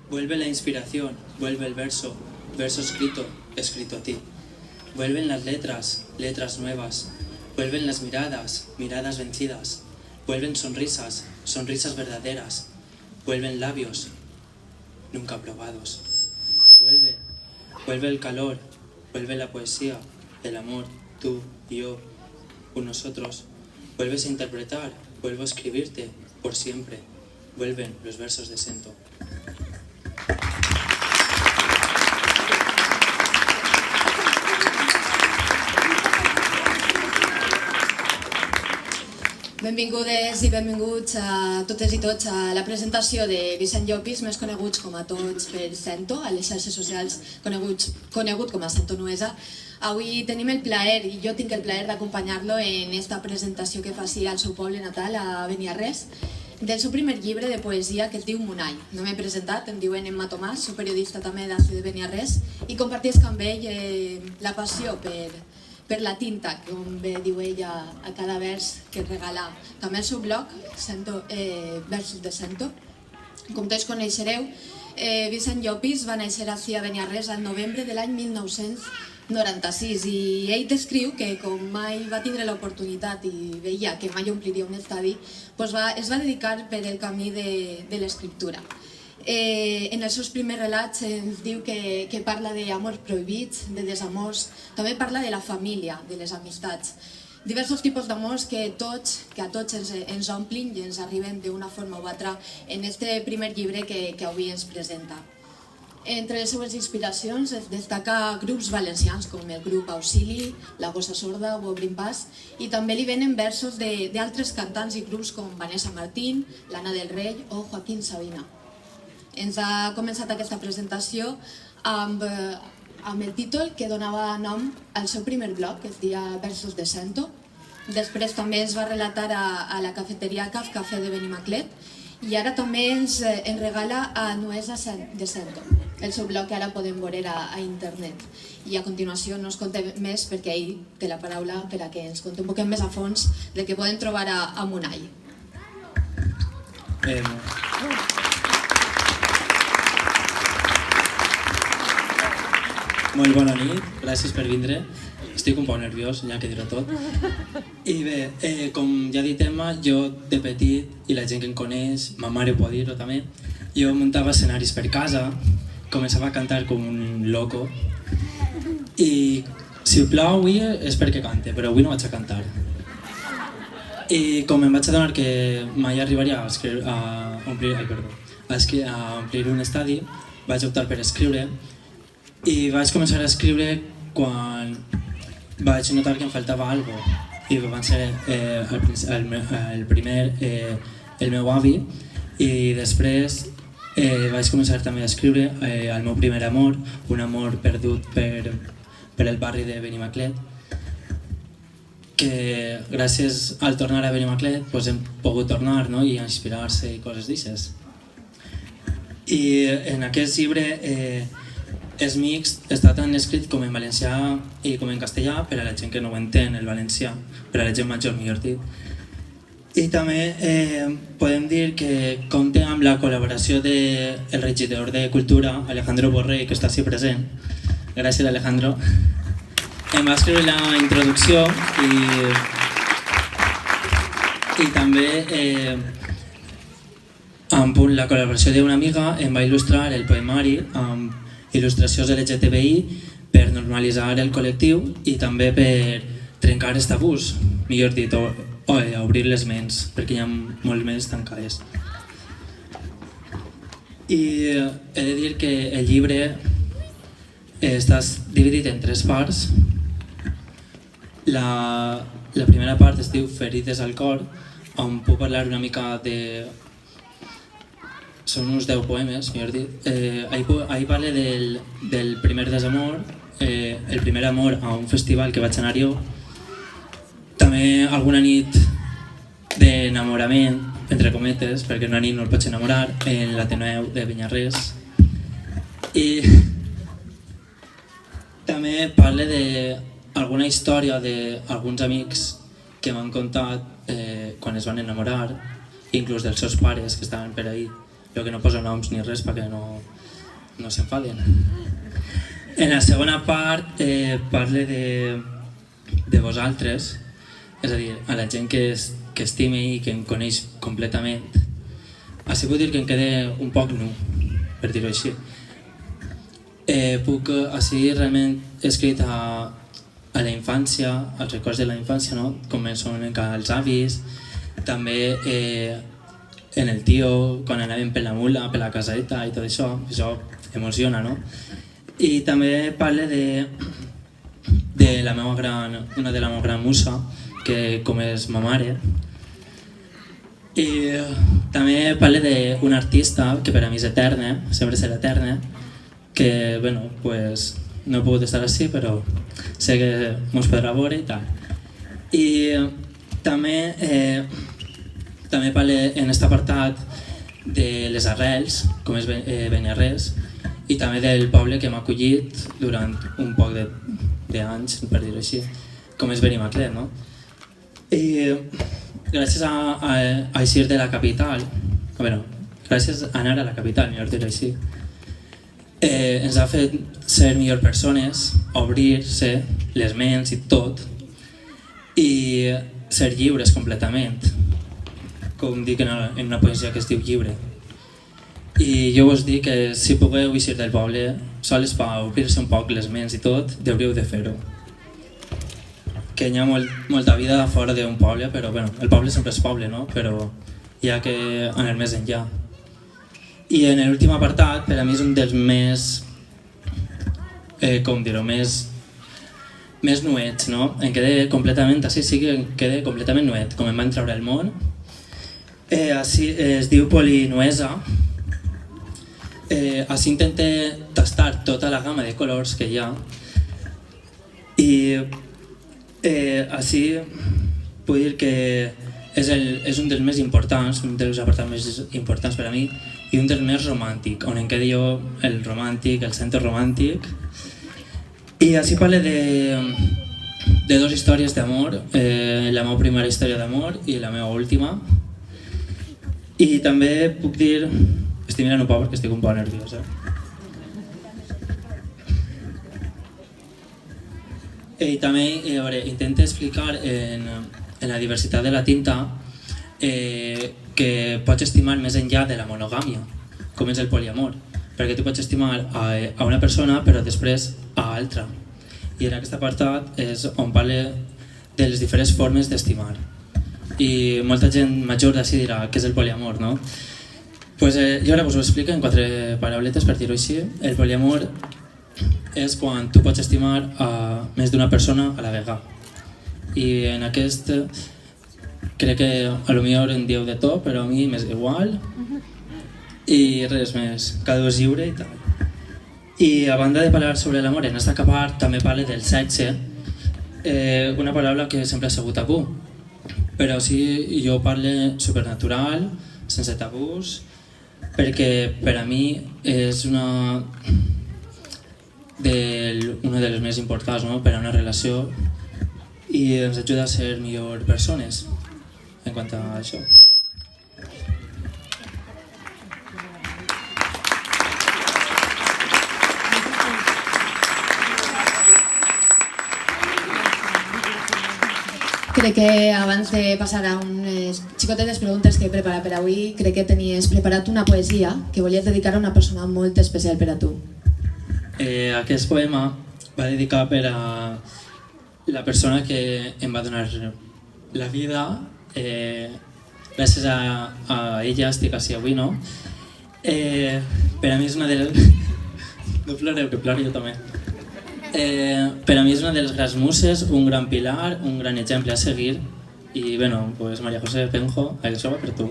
Vuelve la inspiración, vuelve el verso, verso escrito, escrito a ti. Vuelven las letras, letras nuevas. Vuelven las miradas, miradas vencidas. Vuelven sonrisas, sonrisas verdaderas. Vuelven labios, nunca probados. Vuelve, vuelve el calor, vuelve la poesía, el amor, tú y yo, un nosotros. Vuelves a interpretar, vuelvo a escribirte, por siempre. Vuelven los versos de Sento. Benvingudes i benvinguts a totes i tots a la presentació de Vicent Llopis, més coneguts com a tots per Sento, a les xarxes socials conegut com a Sento Nuesa. Avui tenim el plaer, i jo tinc el plaer d'acompanyar-lo en esta presentació que faci al seu poble natal, a Beniarrés, del seu primer llibre de poesia que es diu Munai. No m'he presentat, em diuen Emma Tomàs, soc periodista també de Ciutat de Beniarrés, i compartisc amb ell la passió per la tinta, com bé diu ella a cada vers que regala. També el seu blog, Versos de Sento. Com tots coneixereu, Vicent Llopis va néixer a Beniarrés al novembre de l'any 1996 i ell descriu que com mai va tindre l'oportunitat i veia que mai ompliria un estadi, es va dedicar per el camí de l'escriptura. En els seus primers relats ens diu que parla d'amors prohibits, de desamors, també parla de la família, de les amistats. Diversos tipus d'amors que a tots ens omplin i ens arriben d'una forma o altra en aquest primer llibre que avui ens presenta. Entre les seves inspiracions es destaca grups valencians com el grup Auxili, La Gossa Sorda o Obrim Pas, i també li venen versos d'altres cantants i grups com Vanessa Martín, l'Anna del Rei o Joaquín Sabina. Ens ha començat aquesta presentació amb el títol que donava nom al seu primer blog, que es deia Versos de Sento. Després també ens va relatar a la cafeteria Cafè de Benimaclet i ara també ens regala a Nuesa de Sento, el seu blog que ara podem veure a internet. I a continuació no ens contem més perquè ell té la paraula per a que ens conti un poc més a fons del que podem trobar a Munai. Molt bona nit, gràcies per vindre. Estic un poc nerviós, ja que diré tot. I bé, com ja ha dit Emma, jo de petit, i la gent que em coneix, ma mare ho pot dir-ho també, jo muntava escenaris per casa, començava a cantar com un loco, i si plou avui és perquè cante, però avui no vaig a cantar. I com em vaig adonar que mai arribaria a omplir un estadi, vaig optar per escriure, i vaig començar a escriure quan vaig notar que em faltava alguna cosa. I va ser el primer el meu avi, i després vaig començar també a escriure el meu primer amor, un amor perdut per el barri de Benimaclet, que gràcies al tornar a Benimaclet hem pogut tornar i inspirar-se i coses d'aixes. I en aquest llibre és mixt, està tant escrit com en valencià i com en castellà, per a la gent que no ho entén, el valencià, per a la gent major, millor dit. I també podem dir que compta amb la col·laboració del regidor de Cultura, Alejandro Borrell, que està així present. Gràcies, Alejandro. Em va escriure la introducció i també amb la col·laboració d'una amiga em va il·lustrar el poemari amb il·lustracions LGTBI per normalitzar el col·lectiu i també per trencar els tabús, millor dit, o obrir les ments, perquè hi ha molts ments tancades. I he de dir que el llibre està dividit en 3 parts. La primera part es diu Ferides al cor, on puc parlar una mica de... Són uns 10 poemes, millor dit. Ahí parla del primer desamor, el primer amor a un festival que vaig anar jo, també alguna nit d'enamorament, entre cometes, perquè una nit no el pots enamorar, en l'Ateneu de Beniarrés. I també parla d'alguna història d'alguns amics que m'han contat quan es van enamorar, inclús dels seus pares que estaven per ahí. Jo que no poso noms ni res perquè no no s'enfaden. En la segona part parle de vosaltres, és a dir, a la gent que estime i que em coneix completament. Així puc dir que em quede un poc nu, per dir-ho així. Així realment he escrit a la infància, als records de la infància, no? Com són encara els avis, també en el tio, quan anàvem per la mula, per la casadeta i tot això emociona, no? I també parle de la meva una de la meva gran musa, que com és ma mare. I també parle d'un artista que per a mi és eterna, sempre serà eterna, que, bueno, pues, no he pogut estar així, però sé que mos podrà veure i tal. I també parle en aquest apartat de les arrels, com és Beniarrés, i també del poble que m'ha acollit durant un poc d'anys, per dir-ho així, com és Benimaclet, no? I gràcies a eixir de la capital, gràcies a anar a la capital, millor dir-ho així, ens ha fet ser millors persones, obrir-se les ments i tot, i ser lliures completament, com dic en una poesia que es diu Lliure. I jo vos dic que si pugueu eixir del poble, sols per obrir-se un poc les ments i tot, hauríeu de fer-ho. Que hi ha molta vida fora d'un poble, però bueno, el poble sempre és poble, no? Però hi ha que anar més enllà. I en l'últim apartat, per a mi és un dels més, com dir-ho, més nuets, no? Em quedé completament, així sí que em quedé completament nuet, com em van treure el món. Així es diu Polinuesa. Així intente tastar tota la gamma de colors que hi ha. I així puc dir que és un dels més importants, un dels apartats més importants per a mi, i un dels més romàntic, on em quedi jo el romàntic, el centre romàntic. I així parle de dues històries d'amor, la meva primera història d'amor i la meva última. I també puc dir... Estic mirant un poc perquè estic un poc nerviós, I també intento explicar en la diversitat de la tinta que pots estimar més enllà de la monogàmia, com és el poliamor, perquè tu pots estimar a una persona però després a altra. I en aquest apartat és on parle de les diferents formes d'estimar. I molta gent major d'ací dirà què és el poliamor, no? Pues, jo ara us ho explico en 4 parauletes, per dir-ho així. El poliamor és quan tu pots estimar a més d'una persona a la vegada. I en aquest crec que a lo millor en dieu de tot, però a mi m'és igual i res més, cada un és lliure i tal. I a banda de parlar sobre l'amor, en aquesta part també parla del sexe, una paraula que sempre ha sigut tabú, però sí jo parlo supernatural, sense tabús, perquè per a mi és una de les més importants, no? Per a una relació, i ens ajuda a ser millors persones en quant a això. Crec que abans de passar a unes xicotetes preguntes que he preparat per avui, crec que tenies preparat una poesia que volies dedicar a una persona molt especial per a tu. Aquest poema va dedicar per a la persona que em va donar la vida. Gràcies a ella estic així avui, no? Per a mi és una de les... No ploreu, que ploro jo també. Per a mi és una de les grans muses, un gran pilar, un gran exemple a seguir. I, bueno, pues María José Penjo, això va per tu.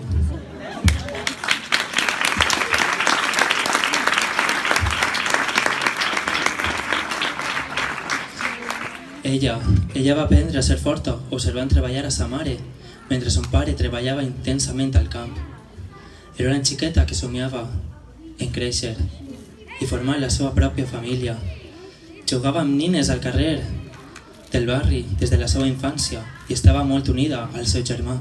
Ella va aprendre a ser forta observant treballar a sa mare, mentre son pare treballava intensament al camp. Era una xiqueta que somiava en créixer i formar la seva pròpia família. Jugava amb nines al carrer del barri des de la seva infància i estava molt unida al seu germà.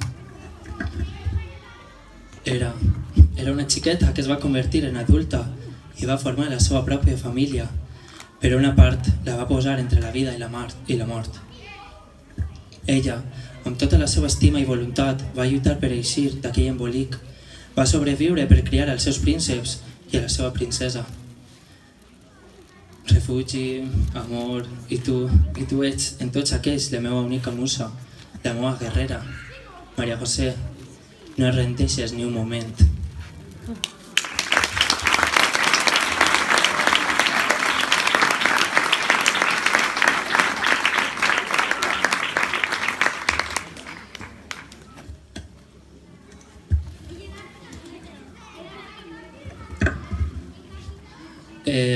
Era una xiqueta que es va convertir en adulta i i va formar la seva pròpia família, però una part la va posar entre la vida i la mort. Ella, amb tota la seva estima i voluntat, va lluitar per eixir d'aquell embolic. Va sobreviure per criar els seus prínceps i a la seva princesa. Refugi, amor, i tu ets en tots aquells la meva única musa, la meva guerrera. Maria José, no et rendeixes ni un moment.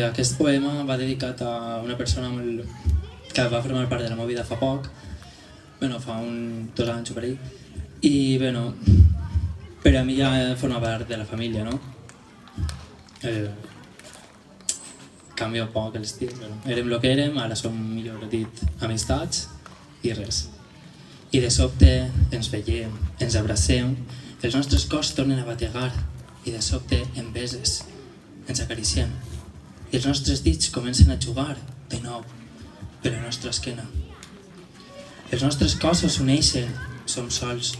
Aquest poema va dedicat a una persona que va formar part de la meva vida fa poc, fa 2 anys o per ahí, i per a mi ja forma part de la família, no? Canvia poc l'estil, érem el que érem, ara som, millor dit, amistats i res. I de sobte ens veiem, ens abracem, els nostres cors tornen a bategar i de sobte en beses ens acariciem. I els nostres dits comencen a jugar de nou per la nostra esquena. Els nostres cossos s'uneixen, som sols.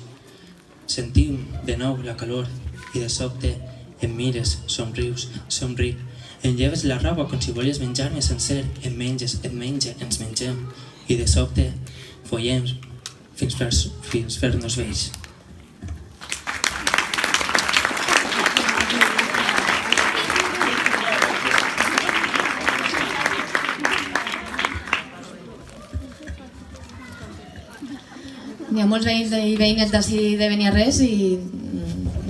Sentim de nou la calor i de sobte em mires, somrius, somric. Em lleves la roba com si volies menjar-me sencer, em menges, et menge, ens mengem. I de sobte follem fins fer-nos vells. Hi ha molts veïns i veïnes d'ací de Beniarrés i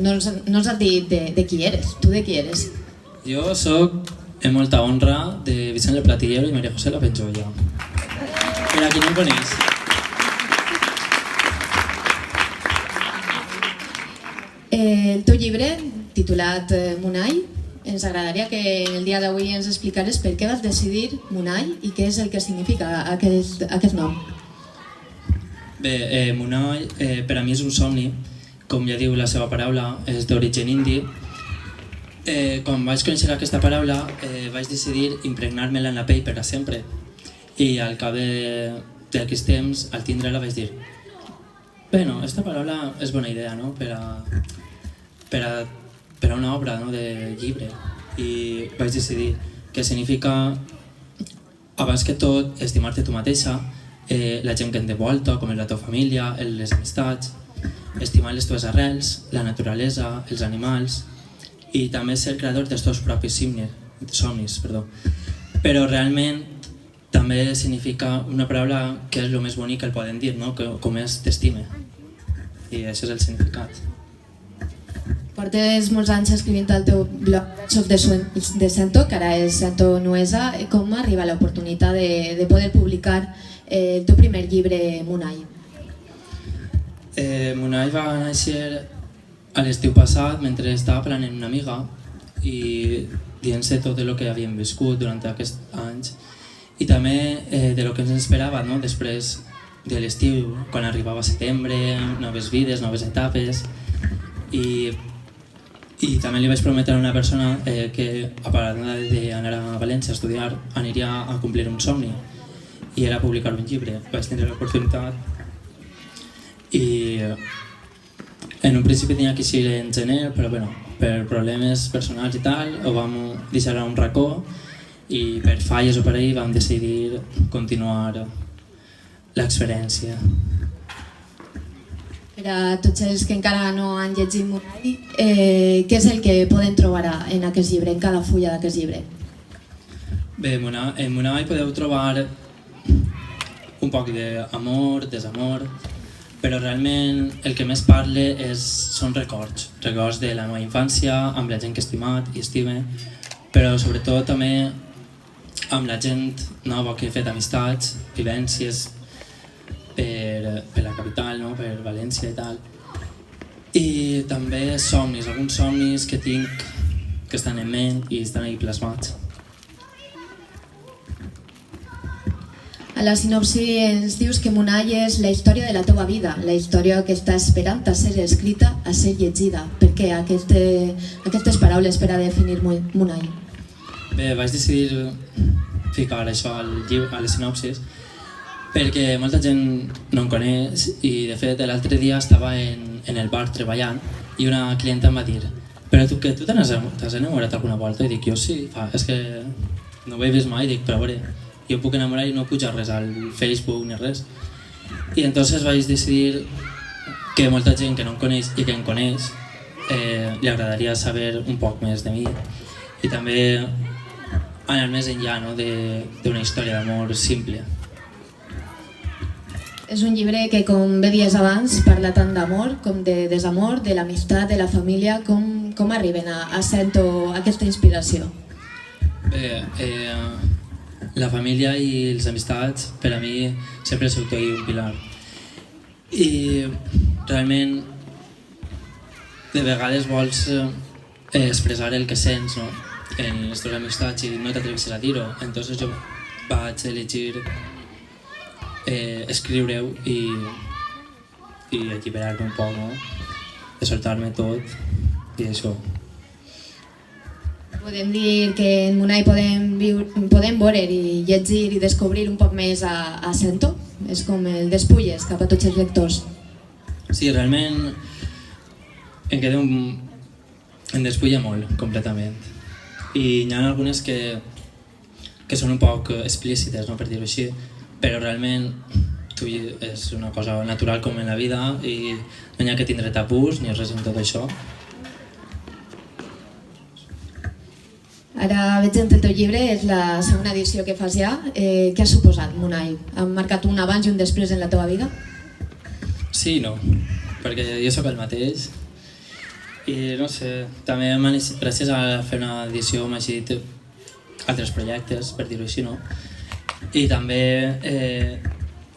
no ens has dit de qui eres. Tu de qui eres? Jo soc, en molta honra, de Vicent el Platillero i Maria José la Penjolla. Per a qui no em coneix. El teu llibre, titulat Munai, ens agradaria que el dia d'avui ens explicares per què vas decidir Munai i què és el que significa aquest nom. Bé, Munai per a mi és un somni, com ja diu la seva paraula, és d'origen indi. Quan vaig conèixer aquesta paraula vaig decidir impregnar-me-la en la pell per a sempre i al cap d'aquests temps, al tindre-la vaig dir aquesta paraula és bona idea, no? per a una obra, no? De llibre, i vaig decidir que significa abans que tot estimar-te tu mateixa, la gent que et envolta, com és la teva família, les amistats, estimar les teves arrels, la naturalesa, els animals i també ser creador dels teus propis somnis. Però realment també significa una paraula que és el més bonic que el poden dir, no? Com és t'estime, i això és el significat. Portes molts anys escrivint al teu blog Soc de Sento, que ara és Sento Nuesa. Com arriba l'oportunitat de poder publicar el teu primer llibre, Munai? Munai va néixer a l'estiu passat mentre estava parlant amb una amiga i dient-se tot el que havíem viscut durant aquests anys i també de lo que ens esperava, no? Després de l'estiu, quan arribava setembre, noves vides, noves etapes i també li vaig prometre a una persona que a part d'anar a València a estudiar aniria a complir un somni i era publicar un llibre. Vaig tenir l'oportunitat i en un principi tenia que eixir en gener, però per problemes personals i tal ho vam deixar a un racó i per falles o per ahí vam decidir continuar l'experiència. Per a tots els que encara no han llegit Munai, què és el que poden trobar en aquest llibre, en cada fulla d'aquest llibre? Bé, en Munai podeu trobar un poc d'amor, desamor, però realment el que més parle són records de la meva infància, amb la gent que he estimat i estime, però sobretot també amb la gent nova que he fet amistats, vivències per la capital, no? Per València i tal. I també somnis, alguns somnis que tinc que estan en ment i estan ahí plasmats. A la sinopsi ens dius que Munai és la història de la teva vida, la història que està esperant a ser escrita, a ser llegida. Per què aquestes paraules per a definir Munai? Bé, vaig decidir ficar això al llibre, a les sinopsis, perquè molta gent no em coneix i de fet l'altre dia estava en el bar treballant i una clienta em va dir però tu t'has enamorat alguna volta? I dic, jo sí, és que no ho he vist mai, dic, però a veure, jo puc enamorar i no pujar res al Facebook ni res. I entonces vaig decidir que molta gent que no em coneix i que em coneix li agradaria saber un poc més de mi i també anar més enllà d'una història d'amor simple. És un llibre que, com bé dies abans, parla tant d'amor com de desamor, de l'amistat, de la família. Com arriben a Sento aquesta inspiració? Bé, la família i les amistats per a mi sempre ha sigut un pilar. I realment de vegades vols expressar el que sents, no? En les teves amistats i no t'atrevis a dir-ho. Entonces jo vaig elegir escriure-ho i alliberar-me un poc, no? De soltar-me tot i això. Podem dir que en Munai podem veure i llegir i descobrir un poc més a Sento? És com el despulles cap a tots els lectors. Sí, realment em despulla molt, completament. I n'hi ha algunes que són un poc explícites, no, per dir-ho així, però realment és una cosa natural com en la vida i no hi ha que tindre tabús ni res en tot això. Ara veig en el teu llibre, és la segona edició que fas ja. Què ha suposat Munai? Ha marcat un abans i un després en la teva vida? Sí i no, perquè jo sóc el mateix i no sé, també gràcies a fer una edició m'ha eixit altres projectes, per dir-ho així, no? I també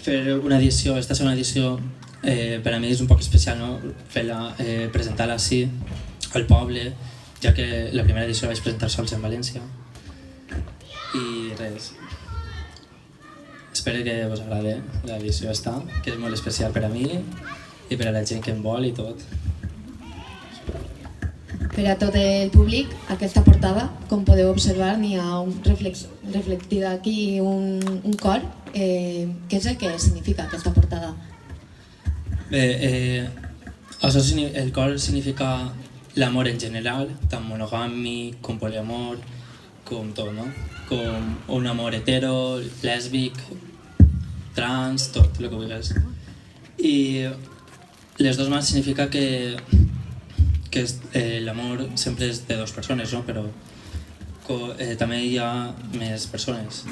fer una edició, esta segona edició, per a mi és un poc especial, no? Presentar-la així al poble, ja que la primera edició la vaig presentar sols en València. I res, espero que us agrade l'edició esta, que és molt especial per a mi i per a la gent que em vol i tot. Per a tot el públic, aquesta portada, com podeu observar, n'hi ha reflectida aquí un cor. Què és el que significa aquesta portada? Bé, el cor significa l'amor en general, tant monogàmic com poliamor, com tot, no? Com un amor hetero, lèsbic, trans, tot el que vulguis. I les dues mans significa que l'amor sempre és de dues persones, no? Però també hi ha més persones.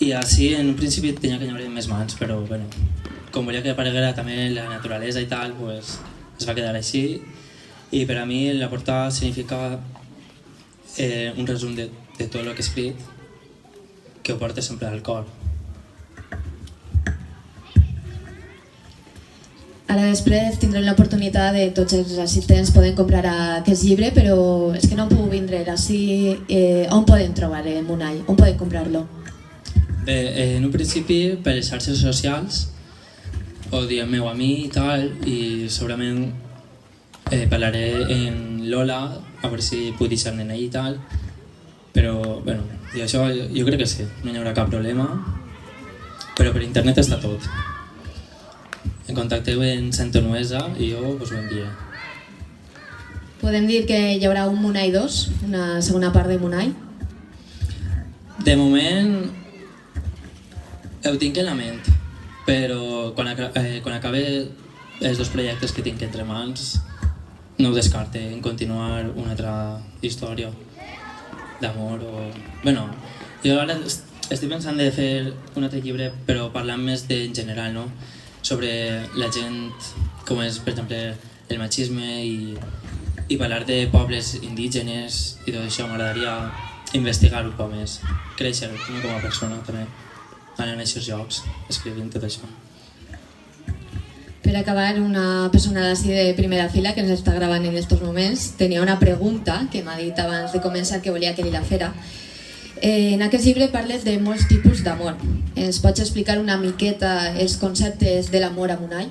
I així, en un principi tenia que hi haver més mans, però bueno, com volia que apareguera també la naturalesa i tal, pues, es va quedar així. I per a mi la portada significa un resum de tot el que he escrit, que ho porta sempre al cor. Ara després tindrem l'oportunitat de tots els assistents poden comprar aquest llibre, però és que no puc vindre així. On poden trobar Munai? On poden comprar-lo? Bé, en un principi per les xarxes socials, o diguem-ho a mi i tal, i segurament parlaré en Lola, a veure si puc deixar-ne allà i tal, però bueno, i això jo crec que sí, no hi haurà cap problema, però per internet està tot. En contacteu en Sento Nuesa i jo us ho enviaré. Podem dir que hi haurà un Munai 2, una segona part de Munai? De moment ho tinc en la ment, però quan acabe els dos projectes que tinc entre mans no ho descarte en continuar una altra història d'amor o... Bueno, jo ara estic pensant de fer un altre llibre però parlant més en general, no? Sobre la gent, com és per exemple el machisme i parlar de pobles indígenes i tot això. M'agradaria investigar un poc més, créixer com a persona també, anar a aquests llocs, escrivint tot això. Per acabar, una persona d'ací de primera fila que ens està gravant en aquests moments tenia una pregunta que m'ha dit abans de començar que volia que li la fera. En aquest llibre parles de molts tipus d'amor. Ens pots explicar una miqueta els conceptes de l'amor a Munai?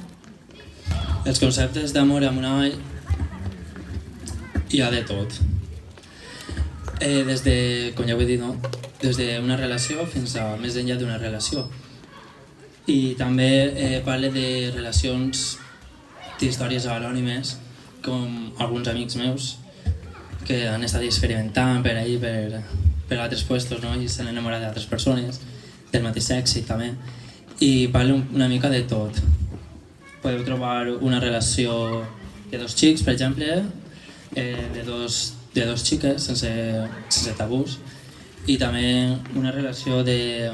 Els conceptes d'amor a Munai hi ha de tot. des de, com ja ho he dit, no? Des d'una relació fins a més enllà d'una relació. I també parla de relacions, d'històries anònimes, com alguns amics meus que han estat experimentant per ahí, per altres puestos, no? I s'han enamorat d'altres persones, del mateix sexe també. I parla una mica de tot. Podeu trobar una relació de dos xics, per exemple, de dos xiques, sense tabús, i també una relació de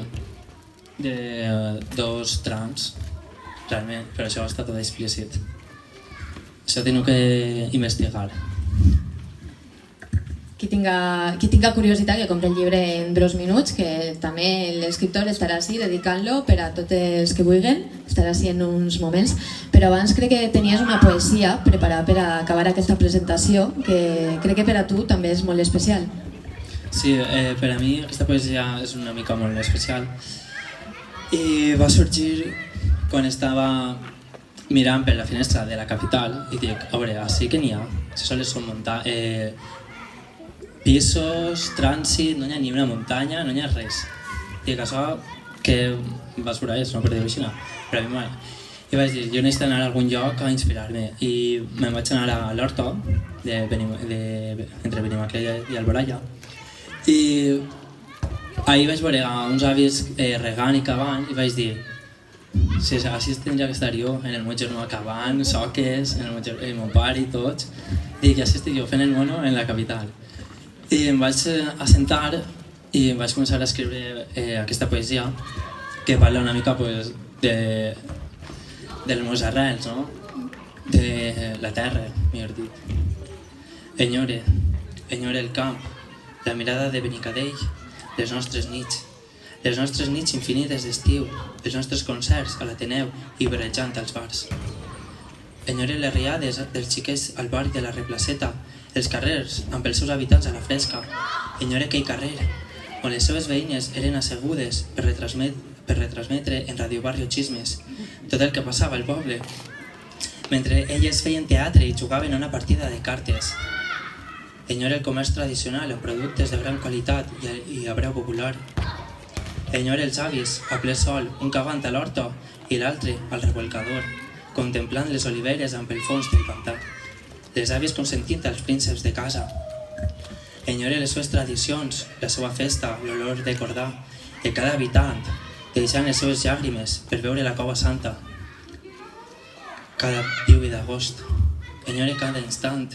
dos trans, realment, però això està tot explícit. Això teniu que investigar. Qui tinga curiositat que compri el llibre en 2 minuts, que també l'escriptor estarà així dedicant-lo per a tots els que vulguin, estarà així en uns moments. Però abans crec que tenies una poesia preparada per a acabar aquesta presentació, que crec que per a tu també és molt especial. Sí, per a mi aquesta poesia és una mica molt especial. I va sorgir quan estava mirant per la finestra de la capital i dic, a veure, així que n'hi ha, si sols són pisos, trànsit, no hi ha ni una muntanya, no hi ha res. Dic, això que basura és, no? Per dir-ho així, no? Però a mi m'agrada. I vaig dir, jo necessito anar a algun lloc a inspirar-me. I me'n vaig anar a l'Horta, entre Benimaclet i Alboraya. I ahir vaig veure uns avis regant i cavant i vaig dir, si així tindria que estar jo, en el meu germà cavant, soques, el meu pare i tots. Dic, així estic jo fent el mono en la capital. I em vaig assentar i em vaig començar a escriure aquesta poesia que parla una mica pues, de les meves arrels, no? De la terra, millor dit. Enyore el camp, la mirada de Benicadell, les nostres nits infinites d'estiu, els nostres concerts a l'Ateneu i barrejant als bars. Enyore les riades dels xiquets al barri de la Replaceta, els carrers amb els seus habitants a la fresca. Enyore aquell carrer on les seves veïnes eren assegudes per retransmetre en Radio Barrio Chismes tot el que passava al poble, mentre elles feien teatre i jugaven a una partida de cartes. Enyore el comerç tradicional amb productes de gran qualitat i a preu popular. Enyore els avis, a ple sol, un cavant a l'horta i l'altre al revolcador, contemplant les oliveres amb el fons del pantà. Les àvies consentint als prínceps de casa. Enyore les seves tradicions, la seva festa, l'olor de cordà, de cada habitant, deixant les seves llàgrimes per veure la cova santa. Cada diuvi d'agost. Enyore cada instant.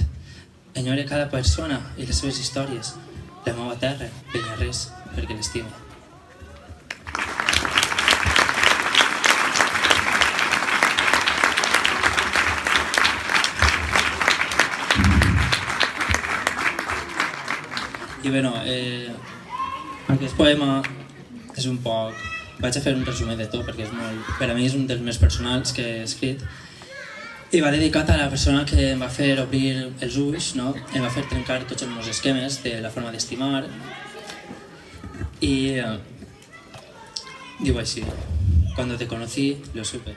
Enyore cada persona i les seves històries. La meva terra, Penyarrés, perquè l'estimo. I bé, aquest poema és un poc... Vaig a fer un resumet de tot perquè per a mi és un dels més personals que he escrit i va dedicat a la persona que em va fer obrir els ulls, no? Em va fer trencar tots els meus esquemes de la forma d'estimar i diu així: Cuando te conocí, lo supe.